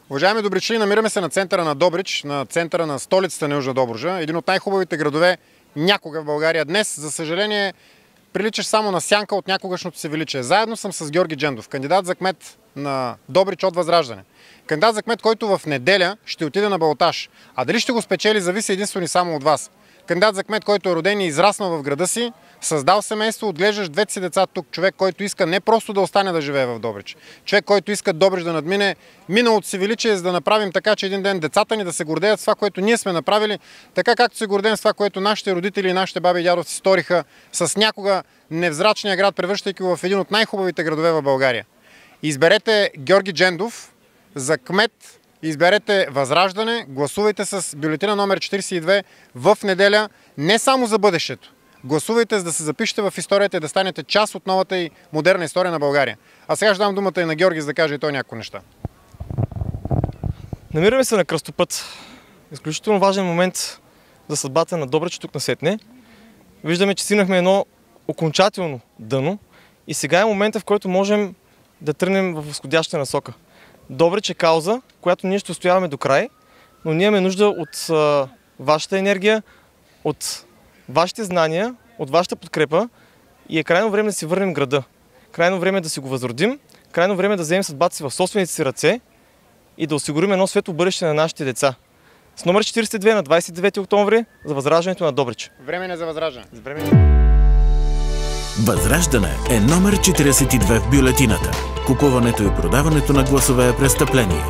Уважаеми добричли, намираме се на центъра на Добрич, на центъра на столицата на Южна Добруджа, един от най-хубавите градове някога в България. Днес, за съжаление, приличаш само на сянка от някогашното си величие. Заедно съм с Георги Джендов, кандидат за кмет на Добрич от Възраждане. Кандидат за кмет, който в неделя ще отиде на балотаж. А дали ще го спечели, зависи единствено и само от вас. Кандидат за кмет, който е роден и израснал в града си, създал семейство, отглеждаш двете си деца тук. Човек, който иска не просто да остане да живее в Добрич. Човек, който иска Добрич да надмине миналото си величие, за да направим така, че един ден децата ни да се гордеят с това, което ние сме направили, така както се гордеем с това, което нашите родители и нашите баби и дядовци сториха с някога невзрачния град, превръщайки го в един от най-хубавите градове в България. Изберете Георги Джендов за кмет. Изберете Възраждане, гласувайте с бюлетина номер 42 в неделя, не само за бъдещето. Гласувайте, за да се запишете в историята и да станете част от новата и модерна история на България. А сега ще дам думата и на Георги, за да каже и той няколко неща. Намираме се на кръстопът. Изключително важен момент за съдбата на Добрич тук насетне. Виждаме, че стигнахме едно окончателно дъно и сега е момента, в който можем да тръгнем в възходяща насока. Добрич е кауза, която ние ще устояваме до край, но ние имаме нужда от вашата енергия, от вашите знания, от вашата подкрепа и е крайно време да си върнем града. Крайно време да си го възродим, крайно време да вземем съдбата си в собствените си ръце и да осигурим едно светло бъдеще на нашите деца. С номер 42 на 29 октомври за Възраждането на Добрич. Време не за Възраждане. Възраждане е номер 42 в бюлетината. Купуването и продаването на гласове е престъпление.